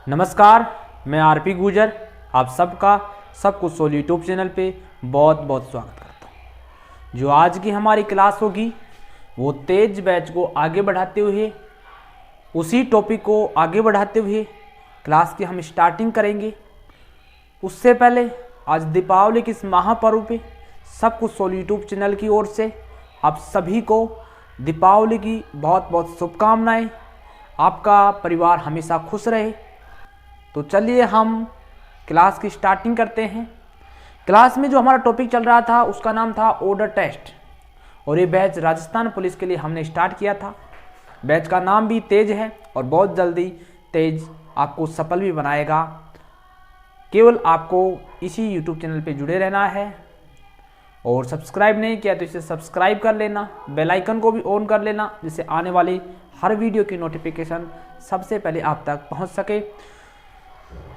नमस्कार, मैं आरपी गुजर आप सबका सब कुछ सोल यूट्यूब चैनल पे बहुत बहुत स्वागत करता हूँ। जो आज की हमारी क्लास होगी वो तेज बैच को आगे बढ़ाते हुए, उसी टॉपिक को आगे बढ़ाते हुए क्लास की हम स्टार्टिंग करेंगे। उससे पहले आज दीपावली के इस महापर्व पे सब कुछ सोल यूट्यूब चैनल की ओर से आप सभी को दीपावली की बहुत बहुत शुभकामनाएं। आपका परिवार हमेशा खुश रहे। तो चलिए हम क्लास की स्टार्टिंग करते हैं। क्लास में जो हमारा टॉपिक चल रहा था उसका नाम था ऑर्डर टेस्ट, और ये बैच राजस्थान पुलिस के लिए हमने स्टार्ट किया था। बैच का नाम भी तेज है और बहुत जल्दी तेज आपको सफल भी बनाएगा। केवल आपको इसी यूट्यूब चैनल पे जुड़े रहना है, और सब्सक्राइब नहीं किया तो इसे सब्सक्राइब कर लेना, बेल आइकन को भी ऑन कर लेना, जिससे आने वाली हर वीडियो की नोटिफिकेशन सबसे पहले आप तक पहुंच सके।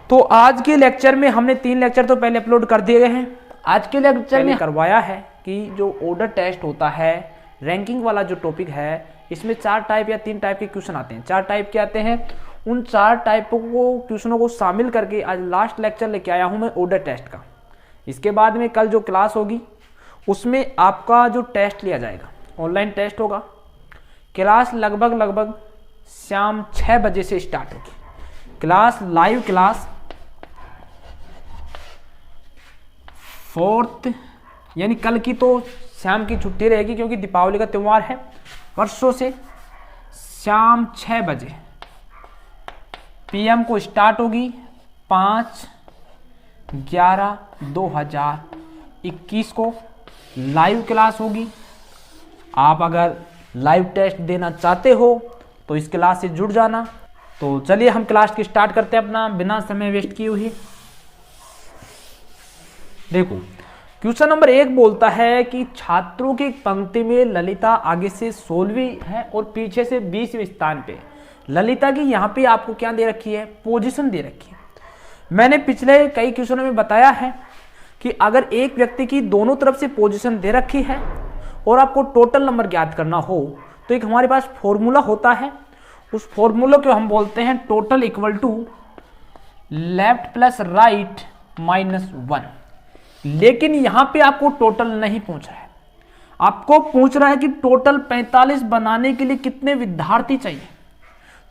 तो आज के लेक्चर में हमने 3 लेक्चर तो पहले अपलोड कर दिए गए हैं। आज के लेक्चर में करवाया है कि जो ऑर्डर टेस्ट होता है, रैंकिंग वाला जो टॉपिक है, इसमें 4 टाइप या 3 टाइप के क्वेश्चन आते हैं। 4 टाइप के आते हैं। उन 4 टाइपों को क्वेश्चनों को शामिल करके आज लास्ट लेक्चर लेके आया हूँ मैं ऑर्डर टेस्ट का। इसके बाद में कल जो क्लास होगी उसमें आपका जो टेस्ट लिया जाएगा, ऑनलाइन टेस्ट होगा। क्लास लगभग शाम 6 बजे से स्टार्ट होगी। क्लास लाइव क्लास 4 यानी कल की तो शाम की छुट्टी रहेगी, क्योंकि दीपावली का त्यौहार है। परसों से शाम 6 बजे PM को स्टार्ट होगी। 5/11/2021 को लाइव क्लास होगी। आप अगर लाइव टेस्ट देना चाहते हो तो इस क्लास से जुड़ जाना। तो चलिए हम क्लास की स्टार्ट करते हैं अपना बिना समय वेस्ट किए हुए। देखो, क्वेश्चन नंबर 1 बोलता है कि छात्रों की पंक्ति में ललिता आगे से 16वीं है और पीछे से 20वें स्थान पे। ललिता की यहाँ पे आपको क्या दे रखी है? पोजीशन दे रखी है। मैंने पिछले कई क्वेश्चनों में बताया है कि अगर एक व्यक्ति की दोनों तरफ से पोजीशन दे रखी है और आपको टोटल नंबर ज्ञात करना हो तो एक हमारे पास फॉर्मूला होता है। उस फॉर्मूला को हम बोलते हैं total equal to left plus right minus 1। लेकिन यहां पे आपको टोटल नहीं पूछ रहा है, आपको पूछ रहा है कि टोटल 45 बनाने के लिए कितने विद्यार्थी चाहिए।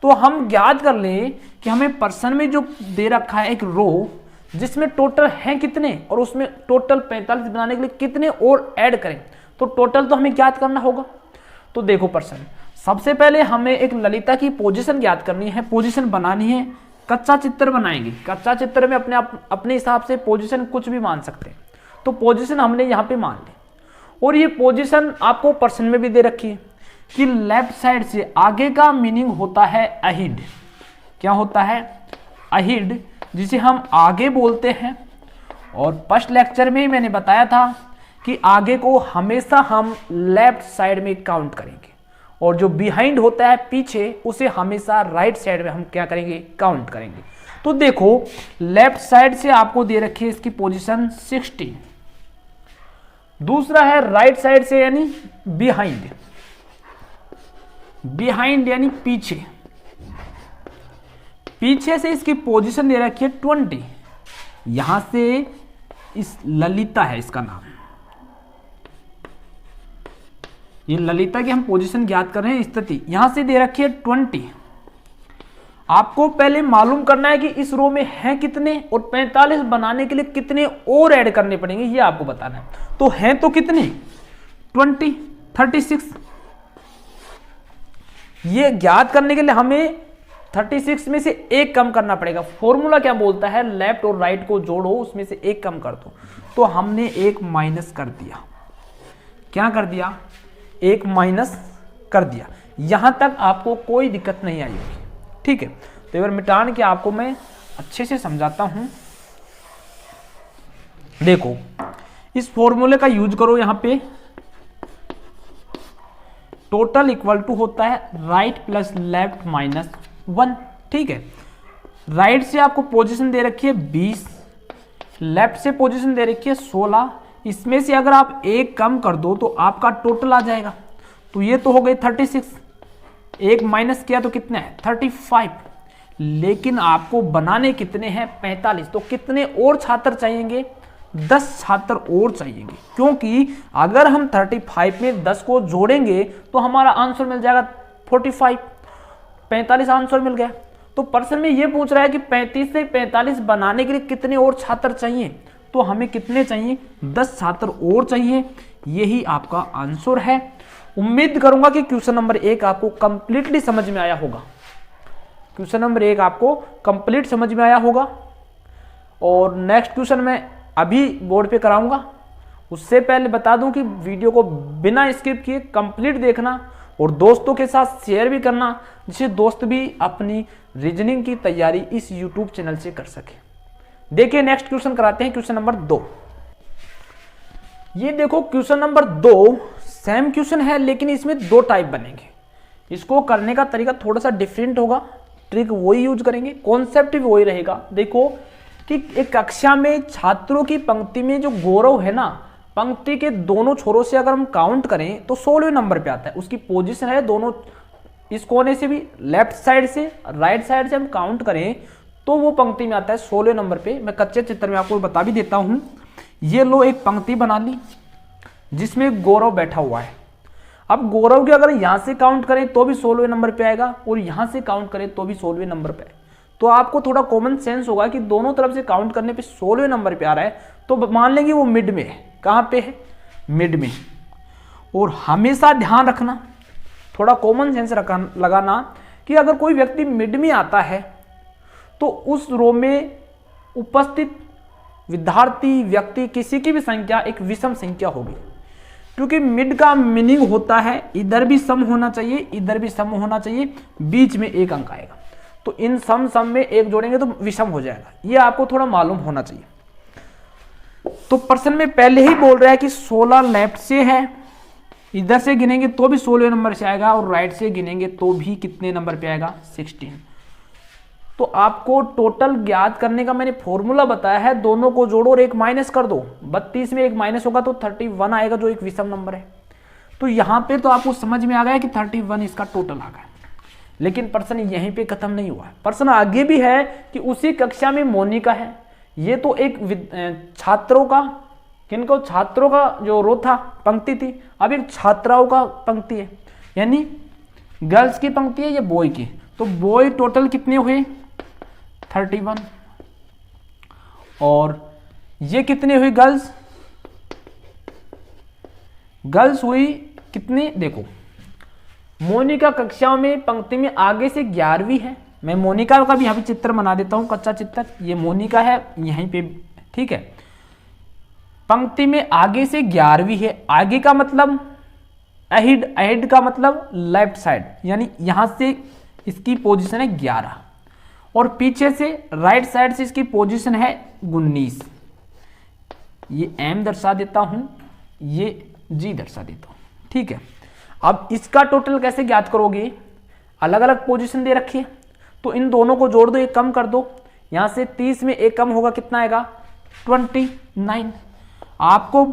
तो हम ज्ञात कर लें कि हमें पर्सन में जो दे रखा है एक रो जिसमें टोटल हैं कितने, और उसमें टोटल 45 बनाने के लिए कितने और ऐड करें, तो टोटल तो हमें ज्ञात करना होगा। तो देखो पर्सन, सबसे पहले हमें एक ललिता की पोजीशन ज्ञात करनी है, पोजीशन बनानी है। कच्चा चित्र बनाएंगे। कच्चा चित्र में अपने हिसाब से पोजीशन कुछ भी मान सकते हैं। तो पोजीशन हमने यहाँ पे मान ली, और ये पोजीशन आपको पर्सन में भी दे रखी है कि लेफ्ट साइड से आगे का मीनिंग होता है अहिड। क्या होता है? अहिड, जिसे हम आगे बोलते हैं। और फर्स्ट लेक्चर में ही मैंने बताया था कि आगे को हमेशा हम लेफ्ट साइड में काउंट करेंगे, और जो बिहाइंड होता है पीछे, उसे हमेशा राइट साइड में हम क्या करेंगे? काउंट करेंगे। तो देखो, लेफ्ट साइड से आपको दे रखी है इसकी पोजीशन 16। दूसरा है राइट साइड से यानी बिहाइंड। बिहाइंड यानी पीछे। पीछे से इसकी पोजीशन दे रखी है 20। यहां से इस ललिता है इसका नाम, ये ललिता की हम पोजीशन ज्ञात कर रहे हैं, स्थिति यहां से दे रखी है 20। आपको पहले मालूम करना है कि इस रो में है कितने, और 45 बनाने के लिए कितने और ऐड करने पड़ेंगे, ये आपको बताना है। तो हैं तो कितने? 20, 36। ये ज्ञात करने के लिए हमें 36 में से 1 कम करना पड़ेगा। फॉर्मूला क्या बोलता है? लेफ्ट और राइट को जोड़ो, उसमें से 1 कम कर दो। तो हमने 1 माइनस कर दिया। क्या कर दिया? 1 माइनस कर दिया। यहां तक आपको कोई दिक्कत नहीं आई होगी, ठीक है। तो एक बार मिटान के आपको मैं अच्छे से समझाता हूं। देखो, इस फॉर्मूले का यूज करो। यहां पे टोटल इक्वल टू होता है राइट प्लस लेफ्ट माइनस 1, ठीक है। राइट से आपको पोजीशन दे रखी है 20, लेफ्ट से पोजीशन दे रखी है 16। इसमें से अगर आप 1 कम कर दो तो आपका टोटल आ जाएगा। तो ये तो हो गई 36, 1 माइनस किया तो कितना है? 35। लेकिन आपको बनाने कितने हैं 45। तो कितने और छात्र चाहिएंगे 10 छात्र और चाहिएंगे, क्योंकि अगर हम 35 में 10 को जोड़ेंगे तो हमारा आंसर मिल जाएगा 45। 45 आंसर मिल गया। तो प्रश्न में ये पूछ रहा है कि 35 से 45 बनाने के लिए कितने और छात्र चाहिए, तो हमें कितने चाहिए 10 छात्र और चाहिए। यही आपका आंसर है। उम्मीद करूंगा कि क्वेश्चन नंबर 1 आपको कंप्लीटली समझ में आया होगा। क्वेश्चन नंबर 1 आपको कंप्लीट समझ में आया होगा। और नेक्स्ट क्वेश्चन मैं अभी बोर्ड पे कराऊंगा। उससे पहले बता दूं कि वीडियो को बिना स्किप किए कंप्लीट देखना और दोस्तों के साथ शेयर भी करना, जिससे दोस्त भी अपनी रीजनिंग की तैयारी इस यूट्यूब चैनल से कर सके। देखिए नेक्स्ट क्वेश्चन कराते हैं, क्वेश्चन नंबर 2। ये देखो क्वेश्चन नंबर 2 सेम क्वेश्चन है, लेकिन इसमें 2 टाइप बनेंगे। इसको करने का तरीका थोड़ा सा डिफरेंट होगा, ट्रिक वही यूज करेंगे, कॉन्सेप्ट भी वही रहेगा। देखो कि एक कक्षा में छात्रों की पंक्ति में जो गौरव है ना, पंक्ति के दोनों छोरों से अगर हम काउंट करें तो 16वें नंबर पे आता है। उसकी पोजीशन है दोनों, इस कोने से भी लेफ्ट साइड से राइट साइड से हम काउंट करें तो वो पंक्ति में आता है 16वें नंबर पे। मैं कच्चे चित्र में आपको बता भी देता हूं। ये लो एक पंक्ति बना ली जिसमें गौरव बैठा हुआ है। अब गौरव के अगर यहां से काउंट करें तो भी 16वें नंबर पे आएगा और यहां से काउंट करें तो भी 16वें नंबर पे। तो आपको थोड़ा कॉमन सेंस होगा कि दोनों तरफ से काउंट करने पे 16वें नंबर पे आ रहा है, तो मान लेंगे वो मिड में है। कहां पे है? मिड में। और हमेशा ध्यान रखना, थोड़ा कॉमन सेंस लगाना कि अगर कोई व्यक्ति मिड में आता है तो उस रो में उपस्थित विद्यार्थी व्यक्ति किसी की भी संख्या एक विषम संख्या होगी, क्योंकि मिड का मीनिंग होता है इधर भी सम होना चाहिए, इधर भी सम होना चाहिए, बीच में एक अंक आएगा। तो इन सम में एक जोड़ेंगे तो विषम हो जाएगा। ये आपको थोड़ा मालूम होना चाहिए। तो प्रश्न में पहले ही बोल रहा है कि 16 लेफ्ट से है, इधर से गिनेंगे तो भी 16वें नंबर से आएगा और राइट से गिनेंगे तो भी कितने नंबर पे आएगा 16। तो आपको टोटल ज्ञात करने का मैंने फॉर्मूला बताया है, दोनों को जोड़ो और एक माइनस कर दो। 32 में एक माइनस होगा तो 31 आएगा, जो एक विषम नंबर है। तो यहां पे तो आपको समझ में आ गया कि 31 इसका टोटल आ गया। लेकिन प्रश्न यहीं पे खत्म नहीं हुआ है, प्रश्न आगे भी है कि उसी कक्षा में मोनिका है। ये तो एक छात्रों का, किनको? छात्रों का जो रो था, पंक्ति थी। अब एक छात्राओं का पंक्ति है, यानी गर्ल्स की पंक्ति है, ये बॉय की। तो बॉय टोटल कितने हुए 31 और ये कितने हुई गर्ल्स? गर्ल्स हुई कितनी? देखो मोनिका कक्षा में पंक्ति में आगे से 11वीं है। मैं मोनिका का भी यहाँ पे चित्र बना देता हूँ, कच्चा चित्र। ये मोनिका है यहीं पे, ठीक है। पंक्ति में आगे से 11वीं है। आगे का मतलब अहेड, अहेड का मतलब लेफ्ट साइड, यानी यहां से इसकी पोजीशन है 11 और पीछे से राइट साइड से इसकी पोजीशन है 19। ये एम दर्शा देता हूं, ये जी दर्शा देता हूं, ठीक है। अब इसका टोटल कैसे ज्ञात करोगे? अलग अलग पोजीशन दे रखी है, तो इन दोनों को जोड़ दो, एक कम कर दो। यहां से 30 में एक कम होगा, कितना आएगा 29। आपको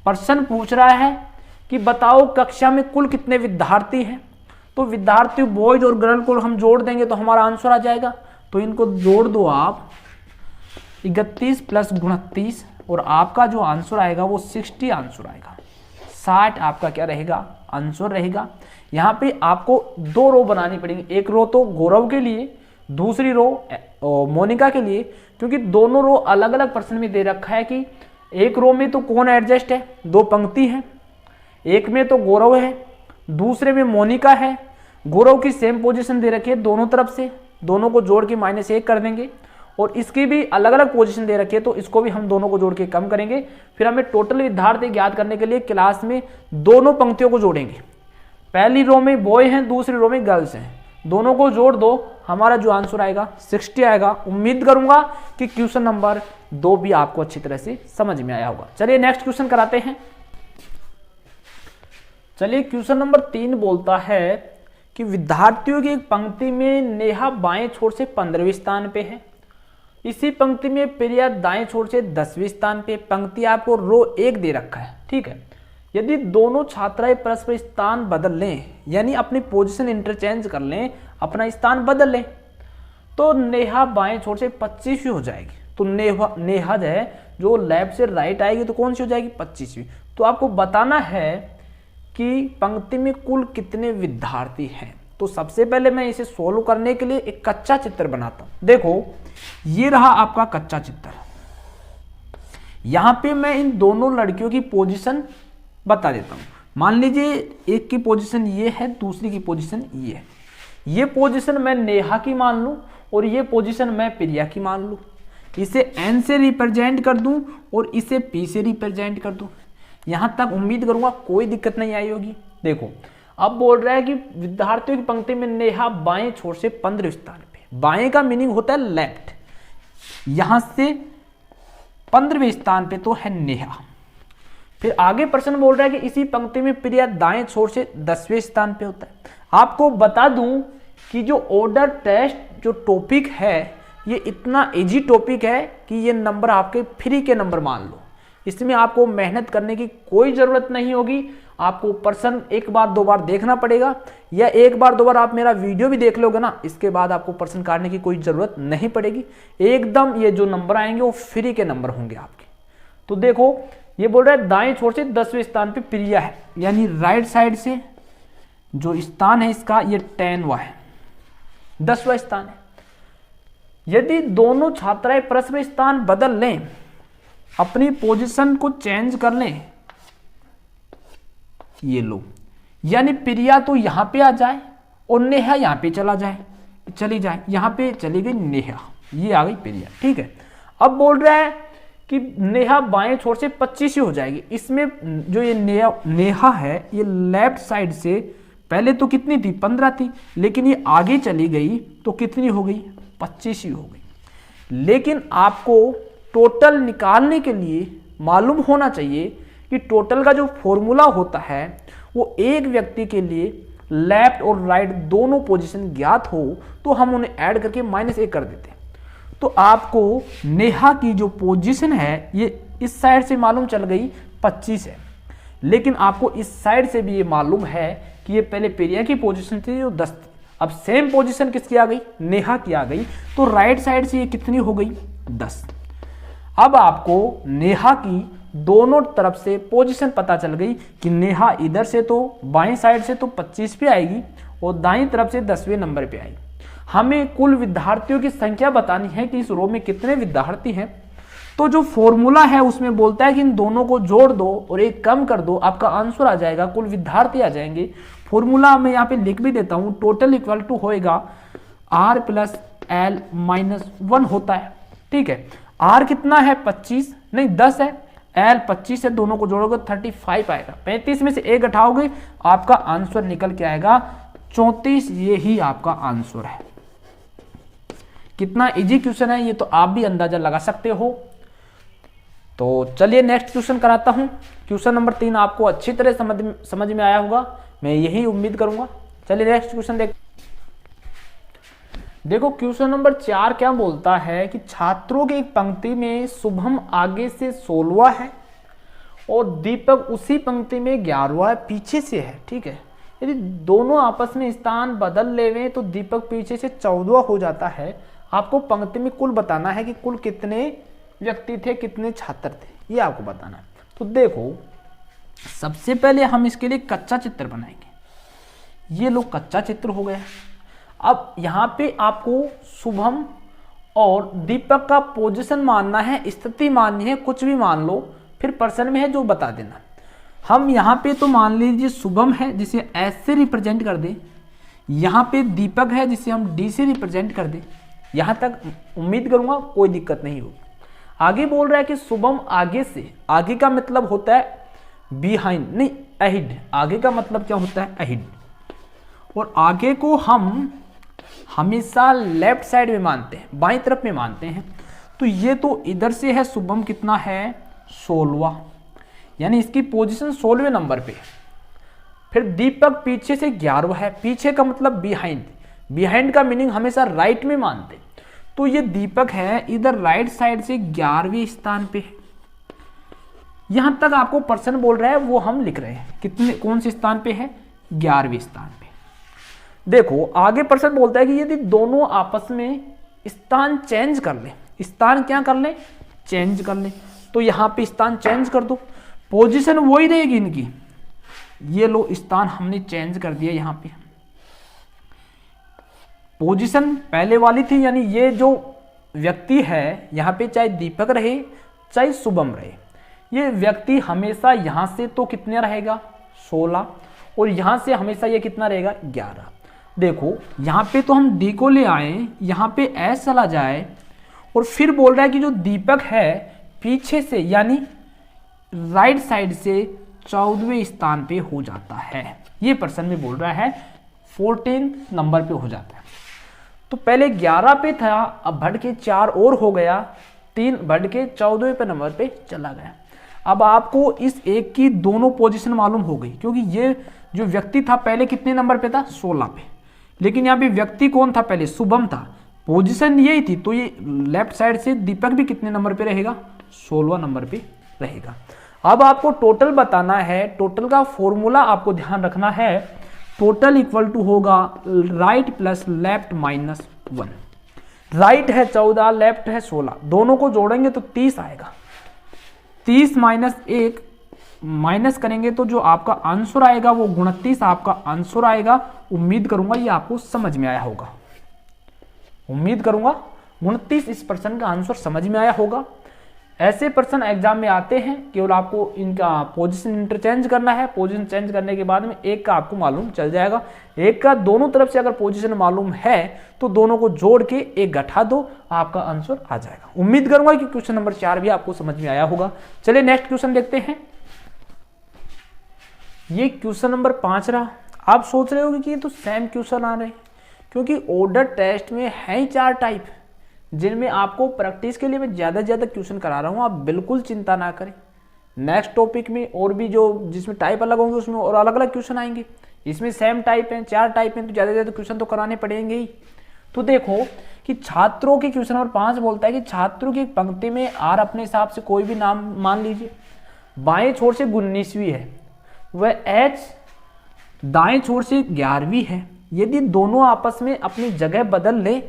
प्रश्न पूछ रहा है कि बताओ कक्षा में कुल कितने विद्यार्थी हैं। तो विद्यार्थी बॉयज और गर्ल को हम जोड़ देंगे तो हमारा आंसर आ जाएगा। तो इनको जोड़ दो आप, 31 प्लस 29 और आपका जो आंसर आएगा वो 60 आंसर आएगा। 60 आपका क्या रहेगा? आंसर रहेगा। यहाँ पे आपको 2 रो बनानी पड़ेगी, एक रो तो गौरव के लिए, दूसरी रो मोनिका के लिए, क्योंकि दोनों रो अलग अलग प्रश्न में दे रखा है कि एक रो में तो कौन एडजस्ट है, 2 पंक्ति है, एक में तो गौरव है, दूसरे में मोनिका है। गौरव की सेम पोजीशन दे रखी है दोनों तरफ से, दोनों को जोड़ के -1 कर देंगे और इसकी भी अलग अलग पोजीशन दे रखी है, तो इसको भी हम दोनों को जोड़ के कम करेंगे। फिर हमें टोटल विद्यार्थी ज्ञात करने के लिए क्लास में दोनों पंक्तियों को जोड़ेंगे। पहली रो में बॉय हैं, दूसरी रो में गर्ल्स हैं, दोनों को जोड़ दो, हमारा जो आंसर आएगा 60 आएगा। उम्मीद करूंगा कि क्वेश्चन नंबर 2 भी आपको अच्छी तरह से समझ में आया होगा। चलिए नेक्स्ट क्वेश्चन कराते हैं। चलिए क्वेश्चन नंबर 3 बोलता है कि विद्यार्थियों की एक पंक्ति में नेहा बाएं छोर से 15वें स्थान पे है, इसी पंक्ति में प्रिया दाएं छोर से 10वें स्थान पे। पंक्ति आपको रो 1 दे रखा है, ठीक है। यदि दोनों छात्राएं परस्पर स्थान बदल लें, यानी अपनी पोजीशन इंटरचेंज कर लें, अपना स्थान बदल लें, तो नेहा बाएं छोर से 25वीं हो जाएगी। तो नेहा है जो लेफ्ट से राइट आएगी तो कौन सी हो जाएगी 25वीं। तो आपको बताना है कि पंक्ति में कुल कितने विद्यार्थी हैं। तो सबसे पहले मैं इसे सोल्व करने के लिए एक कच्चा चित्र बनाता हूं। देखो ये रहा आपका कच्चा चित्र। यहां पे मैं इन दोनों लड़कियों की पोजीशन बता देता हूं। मान लीजिए एक की पोजीशन ये है, दूसरी की पोजीशन ये है। ये पोजीशन मैं नेहा की मान लूं और ये पोजीशन मैं प्रिया की मान लूं। इसे एन से रिप्रेजेंट कर दूं और इसे पी से रिप्रेजेंट कर दूं। यहां तक उम्मीद करूंगा कोई दिक्कत नहीं आई होगी। देखो अब बोल रहा है कि विद्यार्थियों की पंक्ति में नेहा बाएं छोर से 15 स्थान पे। बाएं का मीनिंग होता है लेफ्ट, यहां से 15वें स्थान पे तो है नेहा। फिर आगे प्रश्न बोल रहा है कि इसी पंक्ति में प्रिया दाएं छोर से 10वें स्थान पे होता है। आपको बता दूं कि जो ऑर्डर टेस्ट जो टॉपिक है ये इतना इजी टॉपिक है कि ये नंबर आपके फ्री के नंबर मान लो। इसमें आपको मेहनत करने की कोई ज़रूरत नहीं होगी। आपको प्रश्न एक बार दो बार देखना पड़ेगा, या एक बार दो बार आप मेरा वीडियो भी देख लोगे ना, इसके बाद आपको प्रश्न काटने की कोई ज़रूरत नहीं पड़ेगी। एकदम ये जो नंबर आएंगे वो फ्री के नंबर होंगे आपके। तो देखो ये बोल रहा है दाएं छोर से 10वें स्थान पे प्रिया है, यानी राइट साइड से जो स्थान है इसका ये 10वां है, 10वां स्थान है। यदि दोनों छात्राएं प्रथम स्थान बदल लें, अपनी पोजीशन को चेंज कर लें, ये लो, यानी प्रिया तो यहां पे आ जाए और नेहा यहां पे चली जाए, यहां पे चली गई नेहा, ये आ गई प्रिया। ठीक है, अब बोल रहा है कि नेहा बाएं छोर से 25 हो जाएगी। इसमें जो ये नेहा है ये लेफ्ट साइड से पहले तो कितनी थी 15 थी, लेकिन ये आगे चली गई तो कितनी हो गई 25 हो गई। लेकिन आपको टोटल निकालने के लिए मालूम होना चाहिए कि टोटल का जो फॉर्मूला होता है वो एक व्यक्ति के लिए लेफ्ट और राइट दोनों पोजीशन ज्ञात हो तो हम उन्हें ऐड करके -1 कर देते हैं। तो आपको नेहा की जो पोजीशन है ये इस साइड से मालूम चल गई 25 है, लेकिन आपको इस साइड से भी ये मालूम है कि ये पहले प्रिया की पोजीशन थी जो 10 थी। अब सेम पोजीशन किसकी आ गई, नेहा की आ गई, तो राइट साइड से ये कितनी हो गई 10। अब आपको नेहा की दोनों तरफ से पोजीशन पता चल गई कि नेहा इधर से तो बाएं साइड से तो 25 पे आएगी और दाईं तरफ से 10वें नंबर पे आएगी। हमें कुल विद्यार्थियों की संख्या बतानी है कि इस रो में कितने विद्यार्थी हैं। तो जो फॉर्मूला है उसमें बोलता है कि इन दोनों को जोड़ दो और एक कम कर दो, आपका आंसर आ जाएगा, कुल विद्यार्थी आ जाएंगे। फॉर्मूला मैं यहाँ पे लिख भी देता हूँ, टोटल इक्वल टू होएगा R + L - 1 होता है। ठीक है, R कितना है 25 नहीं 10 है, L 25 है, दोनों को जोड़ोगे 35 आएगा। 35 में से 1 घटाओगे आपका आंसर निकल के आएगा 34। ये ही आपका आंसर है। कितना इजी क्वेश्चन है ये तो आप भी अंदाजा लगा सकते हो। तो चलिए नेक्स्ट क्वेश्चन कराता हूं। क्वेश्चन नंबर 3 आपको अच्छी तरह समझ में आया होगा, मैं यही उम्मीद करूंगा। चलिए नेक्स्ट क्वेश्चन देखो क्वेश्चन नंबर 4 क्या बोलता है कि छात्रों की एक पंक्ति में शुभम आगे से 16वां है और दीपक उसी पंक्ति में 11वां पीछे से है। ठीक है, यदि दोनों आपस में स्थान बदल लेवे तो दीपक पीछे से 14वां हो जाता है। आपको पंक्ति में कुल बताना है कि कुल कितने व्यक्ति थे, कितने छात्र थे, ये आपको बताना है। तो देखो सबसे पहले हम इसके लिए कच्चा चित्र बनाएंगे। ये लो कच्चा चित्र हो गया। अब यहाँ पे आपको शुभम और दीपक का पोजीशन मानना है, स्थिति माननी है, कुछ भी मान लो, फिर प्रश्न में है जो बता देना। हम यहाँ पे तो मान लीजिए शुभम है जिसे S से रिप्रेजेंट कर दे, यहाँ पे दीपक है जिसे हम D से रिप्रेजेंट कर दे। यहाँ तक उम्मीद करूंगा कोई दिक्कत नहीं होगी। आगे बोल रहा है कि शुभम आगे से, आगे का मतलब होता है बिहाइंड नहीं अहिड, आगे का मतलब क्या होता है अहिड, और आगे को हम हमेशा लेफ्ट साइड में मानते हैं, बाईं तरफ में मानते हैं। तो ये तो इधर से है, शुभम कितना है 16वां, यानी इसकी पोजीशन 16वें नंबर पे। फिर दीपक पीछे से 11वां है, पीछे का मतलब बिहाइंड, बिहाइंड का मीनिंग हमेशा राइट में मानते। तो ये दीपक है इधर राइट साइड से 11वें स्थान पे है। यहां तक आपको प्रश्न बोल रहा है वो हम लिख रहे हैं, कितने कौन से स्थान पे है 11वें स्थान पे। देखो आगे प्रश्न बोलता है कि यदि दोनों आपस में स्थान चेंज कर ले, स्थान क्या कर ले, चेंज कर ले। तो यहाँ पे स्थान चेंज कर दो, पोजीशन वही रहेगी इनकी। ये लो स्थान हमने चेंज कर दिया, यहाँ पे पोजीशन पहले वाली थी, यानी ये जो व्यक्ति है यहाँ पे चाहे दीपक रहे चाहे शुभम रहे, ये व्यक्ति हमेशा यहाँ से तो कितने रहेगा 16, और यहाँ से हमेशा ये कितना रहेगा 11। देखो यहाँ पे तो हम डी को ले आए, यहाँ पे एस चला जाए, और फिर बोल रहा है कि जो दीपक है पीछे से यानी राइट साइड से 14वें स्थान पे हो जाता है। ये प्रश्न में बोल रहा है 14 नंबर पे हो जाता है। तो पहले 11 पे था, अब बढ़ के 4 और हो गया, 3 बढ़ के 14वें पे नंबर पे चला गया। अब आपको इस एक की दोनों पोजीशन मालूम हो गई, क्योंकि ये जो व्यक्ति था पहले कितने नंबर पे था 16 पे, लेकिन यहाँ पे व्यक्ति कौन था पहले, शुभम था, पोजीशन यही थी। तो ये लेफ्ट साइड से दीपक भी कितने नंबर पे रहेगा 16 नंबर पे रहेगा। अब आपको टोटल बताना है, टोटल का फॉर्मूला आपको ध्यान रखना है, टोटल इक्वल टू होगा right plus left minus 1। Right है 14, लेफ्ट है 16, दोनों को जोड़ेंगे तो 30 आएगा। 30 माइनस 1 माइनस करेंगे तो जो आपका आंसर आएगा वो 29 आपका आंसर आएगा। उम्मीद करूंगा ये आपको समझ में आया होगा, उम्मीद करूंगा 29 इस प्रश्न का आंसर समझ में आया होगा। ऐसे प्रश्न एग्जाम में आते हैं, केवल आपको इनका पोजीशन इंटरचेंज करना है। पोजीशन चेंज करने के बाद में एक का आपको मालूम चल जाएगा, एक का दोनों तरफ से अगर पोजीशन मालूम है तो दोनों को जोड़ के एक घटा दो, आपका आंसर आ जाएगा। उम्मीद करूंगा कि क्वेश्चन नंबर 4 भी आपको समझ में आया होगा। चलिए नेक्स्ट क्वेश्चन देखते हैं। ये क्वेश्चन नंबर 5 रहा। आप सोच रहे होगे कि ये तो सेम क्वेश्चन आ रहे हैं, क्योंकि ऑर्डर टेस्ट में है ही 4 टाइप, जिनमें आपको प्रैक्टिस के लिए मैं ज़्यादा से ज़्यादा क्वेश्चन करा रहा हूँ। आप बिल्कुल चिंता ना करें, नेक्स्ट टॉपिक में और भी जो जिसमें टाइप अलग होंगे उसमें और अलग अलग क्वेश्चन आएंगे। इसमें सेम टाइप हैं, 4 टाइप हैं, तो ज़्यादा से ज़्यादा क्वेश्चन तो कराने पड़ेंगे ही। तो देखो कि छात्रों के क्वेश्चन नंबर 5 बोलता है कि छात्रों की पंक्ति में आर अपने हिसाब से कोई भी नाम मान लीजिए, बाएं छोर से 19वीं है, वह एच दाएं छोर से 11वीं है। यदि दोनों आपस में अपनी जगह बदल ले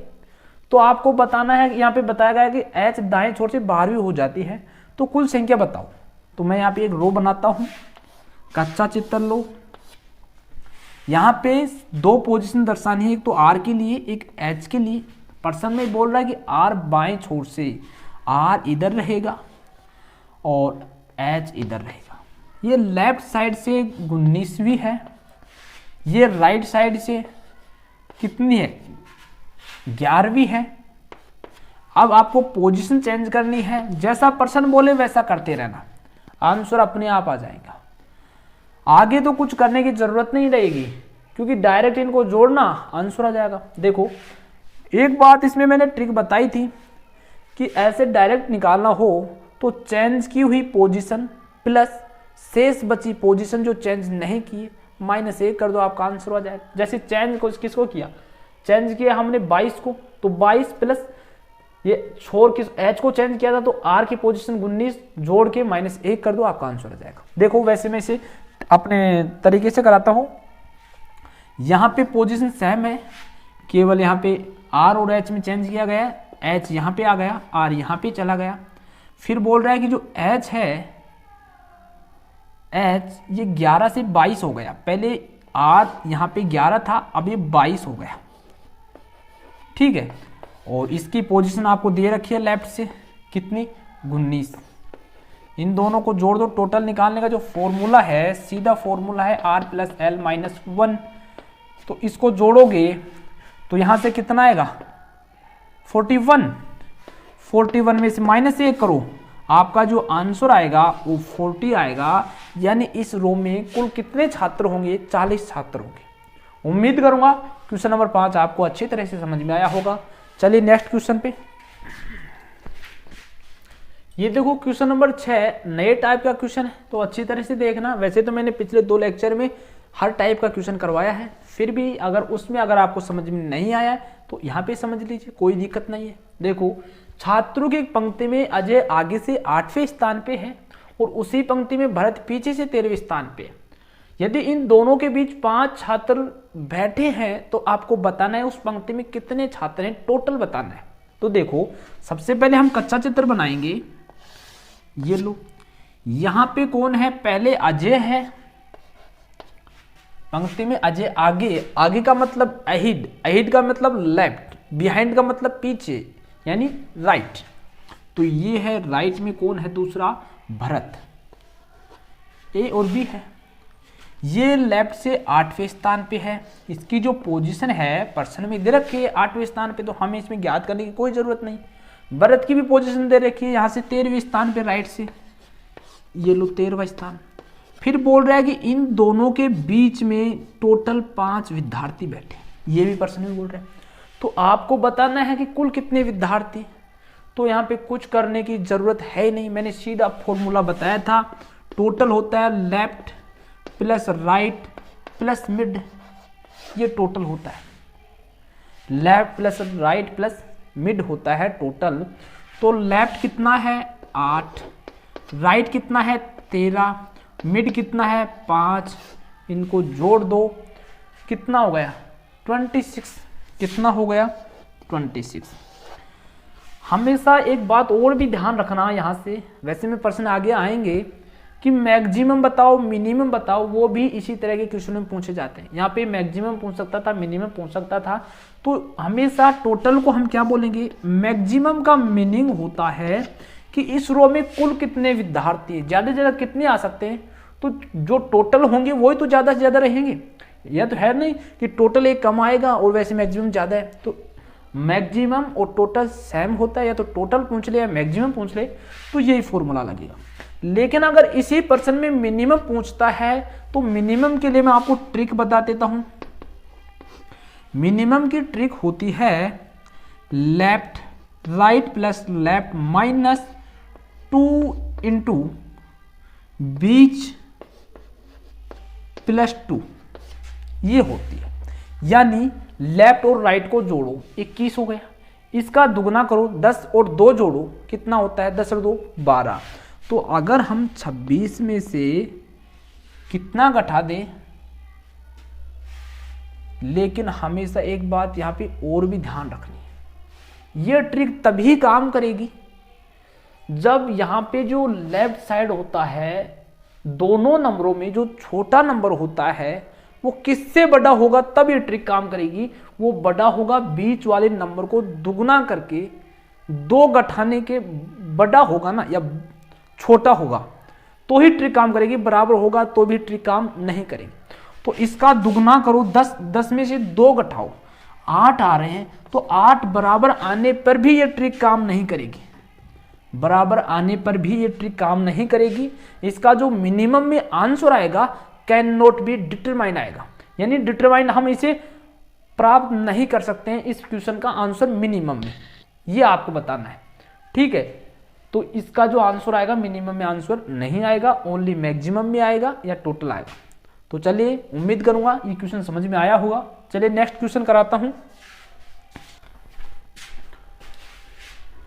तो आपको बताना है, यहाँ पे बताया गया है कि एच दाएं छोर से 12वीं हो जाती है, तो कुल संख्या बताओ। तो मैं यहाँ पे एक रो बनाता हूँ, कच्चा चित्र लो। यहाँ पे 2 पोजीशन दर्शानी है, एक तो आर के लिए एक एच के लिए। प्रश्न में बोल रहा है कि आर बाएं छोर से, आर इधर रहेगा और एच इधर रहेगा। ये लेफ्ट साइड से 19वीं है, ये राइट साइड से कितनी है 11वीं है। अब आपको पोजीशन चेंज करनी है, जैसा पर्सन बोले वैसा करते रहना, आंसर अपने आप आ जाएगा। आगे तो कुछ करने की जरूरत नहीं रहेगी, क्योंकि डायरेक्ट इनको जोड़ना आंसर आ जाएगा। देखो एक बात इसमें मैंने ट्रिक बताई थी कि ऐसे डायरेक्ट निकालना हो तो चेंज की हुई पोजीशन प्लस शेष बची पोजीशन जो चेंज नहीं की -1 कर दो, आपका आंसर आ जाएगा। जैसे चेंज को किसको किया, चेंज किया हमने 22 को, तो 22 प्लस ये छोर किस एच को चेंज किया था, तो आर की पोजीशन 19 जोड़ के -1 कर दो, आपका आंसर आ जाएगा। देखो वैसे मैं इसे अपने तरीके से कराता हूं। यहाँ पे पोजीशन सेम है, केवल यहाँ पे आर और एच में चेंज किया गया, एच यहाँ पे आ गया, आर यहाँ पे चला गया। फिर बोल रहा है कि जो एच है, एच ये 11 से 22 हो गया। पहले आर यहाँ पे 11 था, अब ये 22 हो गया, ठीक है। और इसकी पोजीशन आपको दे रखी है लेफ्ट से कितनी 19। इन दोनों को जोड़ दो, टोटल निकालने का जो फॉर्मूला है सीधा फॉर्मूला है R + L - 1। तो इसको जोड़ोगे तो यहाँ से कितना आएगा 41। 41 में से -1 करो, आपका जो आंसर आएगा वो 40 आएगा। यानी इस रो में कुल कितने छात्र होंगे 40 छात्र होंगे। उम्मीद करूंगा क्वेश्चन नंबर 5 आपको अच्छी तरह से समझ में आया होगा। चलिए नेक्स्ट क्वेश्चन पे। ये देखो क्वेश्चन नंबर 6 नए टाइप का क्वेश्चन है, तो अच्छी तरह से देखना। वैसे तो मैंने पिछले 2 लेक्चर में हर टाइप का क्वेश्चन करवाया है, फिर भी अगर उसमें आपको समझ में नहीं आया तो यहाँ पे समझ लीजिए, कोई दिक्कत नहीं है। देखो छात्रों की पंक्ति में अजय आगे से 8वें स्थान पे है और उसी पंक्ति में भरत पीछे से 13वें स्थान पे। यदि इन दोनों के बीच 5 छात्र बैठे हैं तो आपको बताना है उस पंक्ति में कितने छात्र हैं, टोटल बताना है। तो देखो सबसे पहले हम कच्चा चित्र बनाएंगे। ये लो, यहां पे कौन है, पहले अजय है, पंक्ति में अजय, आगे, आगे का मतलब अहिड, अहिड का मतलब लेफ्ट, बिहाइंड का मतलब पीछे यानी राइट। तो ये है राइट में कौन है, दूसरा भरत, ए और बी है। ये लेफ्ट से 8वें स्थान पे है, इसकी जो पोजीशन है प्रश्न में दे रखी है 8वें स्थान पे, तो हमें इसमें ज्ञात करने की कोई जरूरत नहीं। भरत की भी पोजीशन दे रखी है यहाँ से 13वें स्थान पे राइट से, ये लो 13वां स्थान। फिर बोल रहा है कि इन दोनों के बीच में टोटल 5 विद्यार्थी बैठे, ये भी प्रश्न में बोल रहे हैं। तो आपको बताना है कि कुल कितने विद्यार्थी, तो यहाँ पे कुछ करने की जरूरत है ही नहीं, मैंने सीधा फॉर्मूला बताया था। टोटल होता है left plus right plus mid, ये टोटल होता है, left plus right plus mid होता है टोटल। तो लेफ्ट कितना है 8, राइट कितना है 13, मिड कितना है 5, इनको जोड़ दो, कितना हो गया 26, कितना हो गया 26। हमेशा एक बात और भी ध्यान रखना यहाँ से, वैसे में प्रश्न आगे आएंगे कि मैक्सिमम बताओ मिनिमम बताओ, वो भी इसी तरह के क्वेश्चन में पूछे जाते हैं। यहाँ पे मैक्सिमम पूछ सकता था, मिनिमम पूछ सकता था, तो हमेशा टोटल को हम क्या बोलेंगे, मैक्सिमम का मीनिंग होता है कि इस रो में कुल कितने विद्यार्थी हैं, ज़्यादा से ज़्यादा कितने आ सकते हैं, तो जो टोटल होंगे वही तो ज़्यादा से ज़्यादा रहेंगे। यह तो है नहीं कि टोटल एक कम आएगा और वैसे मैक्सिमम ज़्यादा है, तो मैक्सिमम और टोटल सेम होता है, या तो टोटल पूछ ले या मैक्सिमम पूछ ले, तो यही फॉर्मूला लगेगा। लेकिन अगर इसी पर्सन में मिनिमम पूछता है तो मिनिमम के लिए मैं आपको ट्रिक बता देता हूं। मिनिमम की ट्रिक होती है left right plus left minus 2 into बीच प्लस 2, ये होती है। यानी लेफ्ट और राइट को जोड़ो 21 हो गया, इसका दुगना करो 10 और 2 जोड़ो, कितना होता है 10 और 2 12। तो अगर हम 26 में से कितना घटा दें, लेकिन हमेशा एक बात यहां पे और भी ध्यान रखनी है, यह ट्रिक तभी काम करेगी जब यहां पे जो लेफ्ट साइड होता है दोनों नंबरों में जो छोटा नंबर होता है वो किससे बड़ा होगा, तब ये ट्रिक काम करेगी। वो बड़ा होगा बीच वाले नंबर को दुगना करके, 2 घटाने के बड़ा होगा ना या छोटा होगा तो ही ट्रिक काम करेगी, बराबर होगा तो भी ट्रिक काम नहीं करेगी। तो इसका दुगना करो, 10 में से 2 घटाओ, 8 आ रहे हैं, तो 8 बराबर आने पर भी ये ट्रिक काम नहीं करेगी, बराबर आने पर भी ये ट्रिक काम नहीं करेगी। इसका जो मिनिमम में आंसर आएगा कैन नॉट बी डिटरमाइन आएगा, यानी डिटरमाइन हम इसे प्राप्त नहीं कर सकते हैं इस क्वेश्चन का आंसर मिनिमम में, ये आपको बताना है, ठीक है। तो इसका जो आंसर आएगा मिनिमम में आंसर नहीं आएगा, ओनली मैक्सिमम में आएगा या टोटल आएगा। तो चलिए उम्मीद करूंगा ये क्वेश्चन समझ में आया होगा। चलिए नेक्स्ट क्वेश्चन कराता हूं।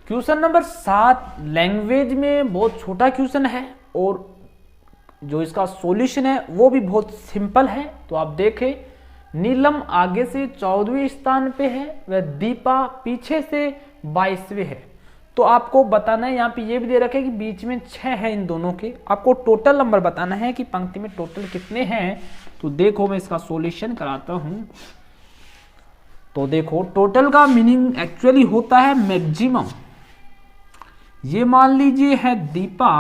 क्वेश्चन नंबर 7 लैंग्वेज में बहुत छोटा क्वेश्चन है और जो इसका सॉल्यूशन है वो भी बहुत सिंपल है। तो आप देखें, नीलम आगे से 14वें स्थान पे है वह दीपा पीछे से 22वें है। तो आपको बताना है, यहाँ पे ये भी दे रखे कि बीच में 6 है इन दोनों के, आपको टोटल नंबर बताना है कि पंक्ति में टोटल कितने हैं। तो देखो मैं इसका सॉल्यूशन कराता हूं। तो देखो टोटल का मीनिंग एक्चुअली होता है मैक्सिमम। ये मान लीजिए है दीपा,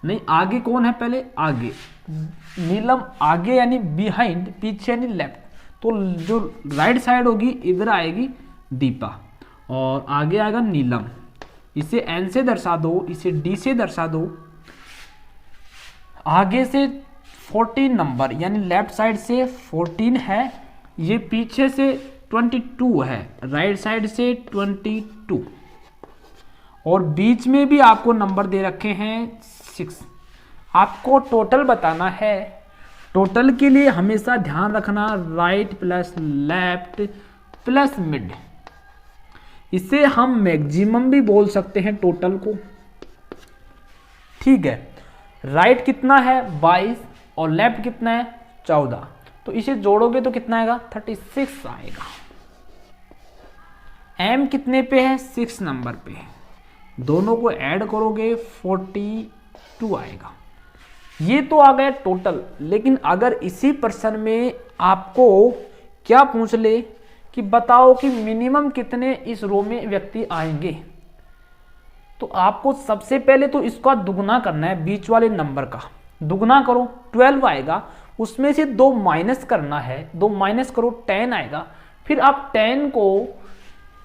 नहीं आगे कौन है, पहले आगे नीलम, आगे यानी बिहाइंड, पीछे यानी लेफ्ट, तो जो राइट साइड होगी इधर आएगी दीपा और आगे आएगा नीलम। इसे एन से दर्शा दो, इसे डी से दर्शा दो। आगे से 14 नंबर यानी लेफ्ट साइड से 14 है, ये पीछे से 22 है, राइट साइड से 22 और बीच में भी आपको नंबर दे रखे हैं 6। आपको टोटल बताना है। टोटल के लिए हमेशा ध्यान रखना right plus left plus mid, इसे हम मैक्सिमम भी बोल सकते हैं टोटल को, ठीक है। राइट कितना है 22 और लेफ्ट कितना है 14, तो इसे जोड़ोगे तो कितना आएगा 36 आएगा। m कितने पे है, 6 नंबर पे है, दोनों को ऐड करोगे 42 आएगा। ये तो आ गया टोटल। लेकिन अगर इसी पर्सन में आपको क्या पूछ ले कि बताओ कि मिनिमम कितने इस रो में व्यक्ति आएंगे, तो आपको सबसे पहले तो इसका दुगना करना है, बीच वाले नंबर का दुगना करो 12 आएगा, उसमें से 2 माइनस करना है, 2 माइनस करो 10 आएगा। फिर आप 10 को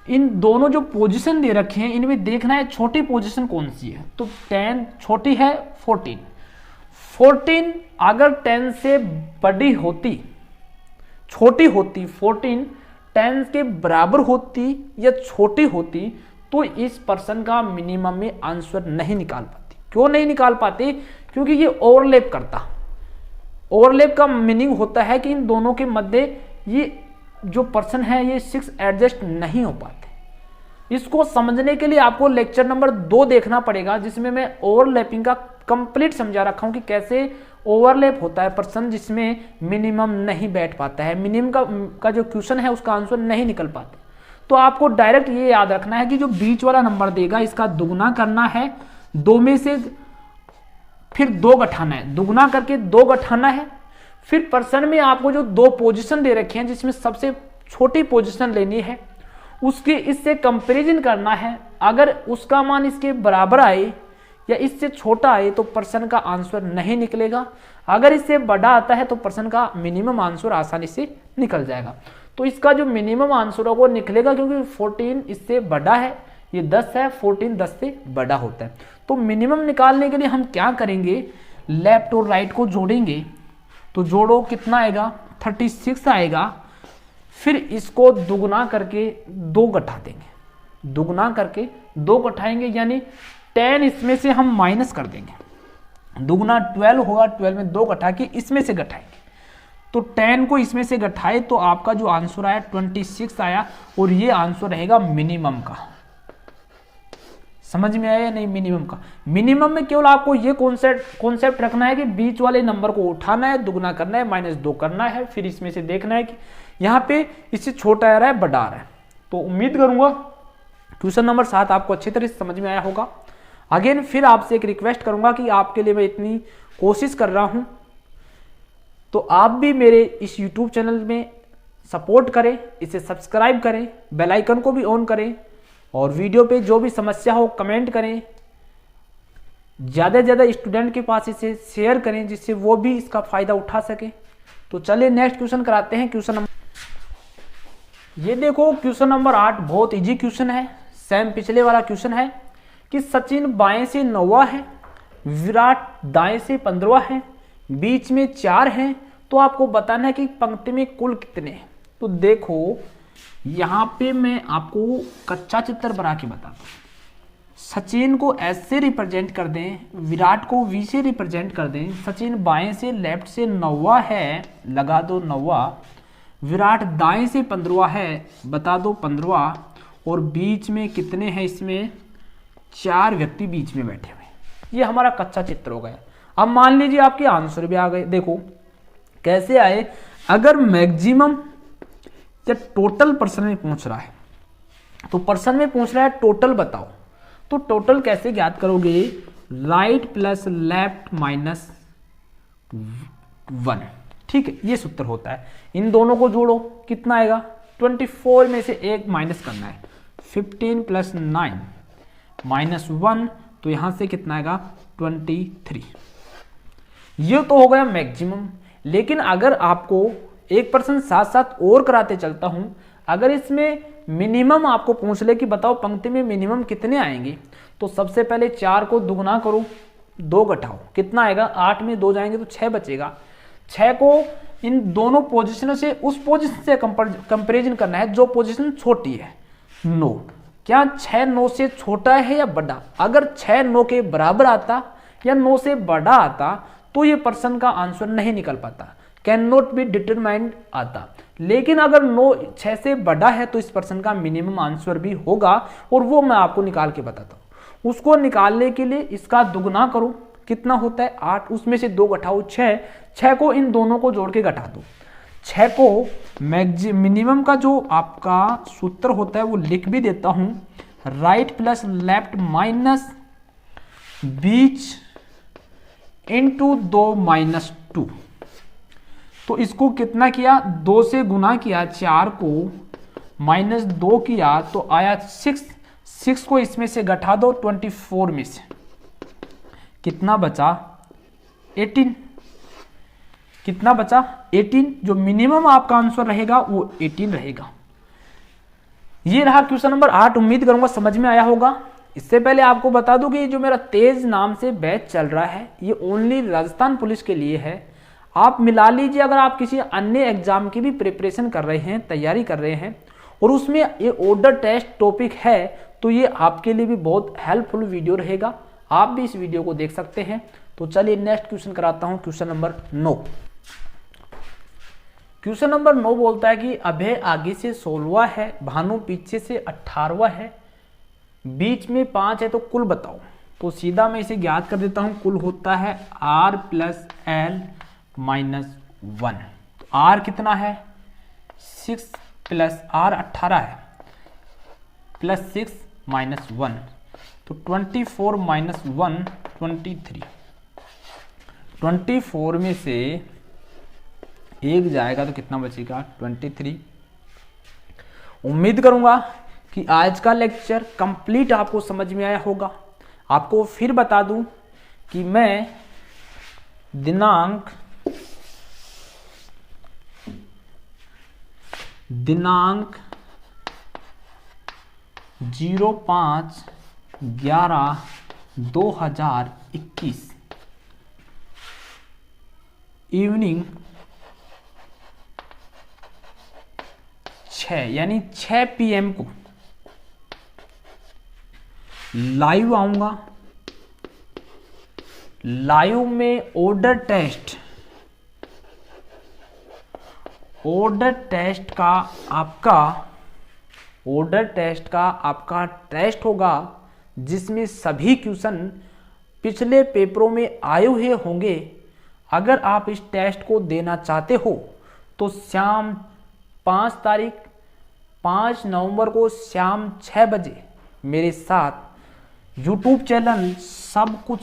इन दोनों जो पोजीशन दे रखे हैं इनमें देखना है छोटी पोजीशन कौन सी है, तो 10 छोटी है 14 अगर 10 से बड़ी होती, छोटी होती 14 10 के बराबर होती या छोटी होती तो इस पर्सन का मिनिमम में आंसर नहीं निकाल पाती। क्यों नहीं निकाल पाते? क्योंकि ये ओवरलैप करता। ओवरलैप का मीनिंग होता है कि इन दोनों के मध्य ये जो पर्सन है ये 6 एडजस्ट नहीं हो पाते। इसको समझने के लिए आपको लेक्चर नंबर 2 देखना पड़ेगा, जिसमें मैं ओवरलैपिंग का कंप्लीट समझा रखा हूं कि कैसे ओवरलैप होता है पर्सन जिसमें मिनिमम नहीं बैठ पाता है, मिनिमम का जो क्वेश्चन है उसका आंसर नहीं निकल पाते। तो आपको डायरेक्ट ये याद रखना है कि जो बीच वाला नंबर देगा इसका दुगना करना है, 2 में से फिर 2 घटाना है, दुगना करके 2 घटाना है। फिर पर्सन में आपको जो 2 पोजीशन दे रखे हैं जिसमें सबसे छोटी पोजीशन लेनी है, उसके इससे कंपैरिजन करना है। अगर उसका मान इसके बराबर आए या इससे छोटा आए तो पर्सन का आंसर नहीं निकलेगा, अगर इससे बड़ा आता है तो पर्सन का मिनिमम आंसर आसानी से निकल जाएगा। तो इसका जो मिनिमम आंसर है वो निकलेगा, क्योंकि 14 इससे बड़ा है, ये 10 है, 14 10 से बड़ा होता है। तो मिनिमम निकालने के लिए हम क्या करेंगे, लेफ्ट और राइट को जोड़ेंगे। तो जोड़ो कितना आएगा, 36 आएगा। फिर इसको दुगना करके 2 घटा देंगे, दुगना करके 2 घटाएंगे, यानी 10 इसमें से हम माइनस कर देंगे, दुगना 12 होगा, 12 में 2 घटा के इसमें से घटाएंगे। तो 10 को इसमें से घटाए तो आपका जो आंसर आया 26 आया, और ये आंसर रहेगा मिनिमम का। समझ में आया या नहीं? मिनिमम का, मिनिमम में केवल आपको ये कॉन्सेप्ट रखना है कि बीच वाले नंबर को उठाना है, दुगना करना है, -2 करना है, फिर इसमें से देखना है कि यहाँ पे इससे छोटा आ रहा है बड़ा आ रहा है। तो उम्मीद करूंगा क्वेश्चन नंबर 7 आपको अच्छी तरह से समझ में आया होगा। अगेन फिर आपसे एक रिक्वेस्ट करूंगा कि आपके लिए मैं इतनी कोशिश कर रहा हूं तो आप भी मेरे इस यूट्यूब चैनल में सपोर्ट करें, इसे सब्सक्राइब करें, बेल आइकन को भी ऑन करें, और वीडियो पे जो भी समस्या हो कमेंट करें, ज़्यादा से ज़्यादा स्टूडेंट के पास इसे शेयर करें जिससे वो भी इसका फ़ायदा उठा सके। तो चलिए नेक्स्ट क्वेश्चन कराते हैं। क्वेश्चन नंबर, ये देखो क्वेश्चन नंबर 8 बहुत इजी क्वेश्चन है, सेम पिछले वाला क्वेश्चन है कि सचिन बाएं से 9वां है, विराट दाएं से 15वां है, बीच में 4 हैं, तो आपको बताना है कि पंक्ति में कुल कितने हैं। तो देखो यहाँ पे मैं आपको कच्चा चित्र बना के बताता हूँ। सचिन को एस से रिप्रेजेंट कर दें, विराट को वी से रिप्रेजेंट कर दें, सचिन बाएं से लेफ्ट से 9वां है, लगा दो 9वां, विराट दाएं से 15वां है, बता दो 15वां, और बीच में कितने हैं, इसमें 4 व्यक्ति बीच में बैठे हुए। ये हमारा कच्चा चित्र हो गया। अब मान लीजिए आपके आंसर भी आ गए। देखो कैसे आए, अगर मैक्सिमम या टोटल पर्सन में पूछ रहा है, तो पर्सन में पूछ रहा है टोटल बताओ, तो टोटल कैसे ज्ञात करोगे, राइट प्लस लेफ्ट माइनस 1, ठीक है, ये सूत्र होता है। इन दोनों को जोड़ो कितना आएगा, 24 में से 1 माइनस करना है, 15 प्लस 9 माइनस 1, तो यहां से कितना आएगा 23। ये तो हो गया मैक्सिमम। लेकिन अगर आपको एक पर्सन साथ साथ और कराते चलता हूं, अगर इसमें मिनिमम आपको पूछ ले कि बताओ पंक्ति में मिनिमम कितने आएंगे, तो सबसे पहले 4 को दुगना करो, 2 घटाओ, कितना आएगा, 8 में 2 जाएंगे तो 6 बचेगा। 6 को इन दोनों पोजीशनों से उस पोजीशन से कंपैरिजन करना है जो पोजीशन छोटी है, 9। क्या 6 9 से छोटा है या बड़ा? अगर 6 9 के बराबर आता या 9 से बड़ा आता तो ये पर्सन का आंसर नहीं निकल पाता, कैन नॉट बी डिटरमाइंड आता। लेकिन अगर 9 6 से बड़ा है तो इस पर्सन का मिनिमम आंसर भी होगा, और वो मैं आपको निकाल के बताता हूँ। उसको निकालने के लिए इसका दुगना करो, कितना होता है 8, उसमें से 2 घटाओ 6 को इन दोनों को जोड़ के घटा दो, 6 को मिनिमम का जो आपका सूत्र होता है वो लिख भी देता हूं, राइट प्लस लेफ्ट माइनस बीच इंटू 2 माइनस 2। तो इसको कितना किया, 2 से गुना किया, 4 को माइनस 2 किया तो आया 6 को इसमें से घटा दो 24 में से, कितना बचा 18। कितना बचा 18। जो मिनिमम आपका आंसर रहेगा वो 18 रहेगा। ये रहा क्वेश्चन नंबर 8। उम्मीद करूंगा समझ में आया होगा। इससे पहले आपको बता दूं कि जो मेरा तेज नाम से बैच चल रहा है ये ओनली राजस्थान पुलिस के लिए है। आप मिला लीजिए, अगर आप किसी अन्य एग्जाम की भी प्रिपरेशन कर रहे हैं, तैयारी कर रहे हैं और उसमें ये ऑर्डर टेस्ट टॉपिक है तो ये आपके लिए भी बहुत हेल्पफुल वीडियो रहेगा। आप भी इस वीडियो को देख सकते हैं। तो चलिए नेक्स्ट क्वेश्चन कराता हूं, क्वेश्चन नंबर 9। क्वेश्चन नंबर 9 बोलता है कि अभय आगे से 16वां है, भानु पीछे से 18वां है, बीच में 5 है, तो कुल बताओ। तो सीधा मैं इसे ज्ञात कर देता हूं। कुल होता है r प्लस एल माइनस 1। तो r कितना है 6 प्लस r 18 है, प्लस 6 माइनस 1 तो 24 माइनस 1 23। 24 में से 1 जाएगा तो कितना बचेगा 23। उम्मीद करूंगा कि आज का लेक्चर कंप्लीट आपको समझ में आया होगा। आपको फिर बता दूं कि मैं दिनांक 05/11/2021 इवनिंग 6 यानी 6 PM को लाइव आऊंगा। लाइव में ऑर्डर टेस्ट का आपका टेस्ट होगा, जिसमें सभी क्वेश्चन पिछले पेपरों में आए हुए होंगे। अगर आप इस टेस्ट को देना चाहते हो तो शाम 5 नवंबर को शाम 6 बजे मेरे साथ YouTube चैनल सब कुछ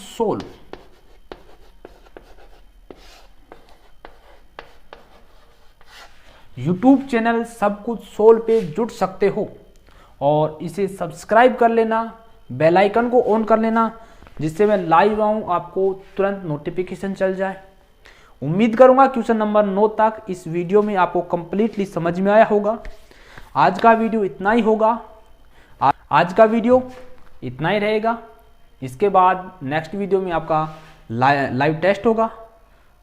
सोल्व पे जुड़ सकते हो और इसे सब्सक्राइब कर लेना, बेल आइकन को ऑन कर लेना, जिससे मैं लाइव आऊं आपको तुरंत नोटिफिकेशन चल जाए। उम्मीद करूंगा क्वेश्चन नंबर 9 तक इस वीडियो में आपको कंप्लीटली समझ में आया होगा। आज का वीडियो इतना ही होगा, आज का वीडियो इतना ही रहेगा। इसके बाद नेक्स्ट वीडियो में आपका लाइव टेस्ट होगा।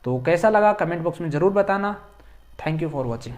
तो कैसा लगा कमेंट बॉक्स में ज़रूर बताना। Thank you for watching.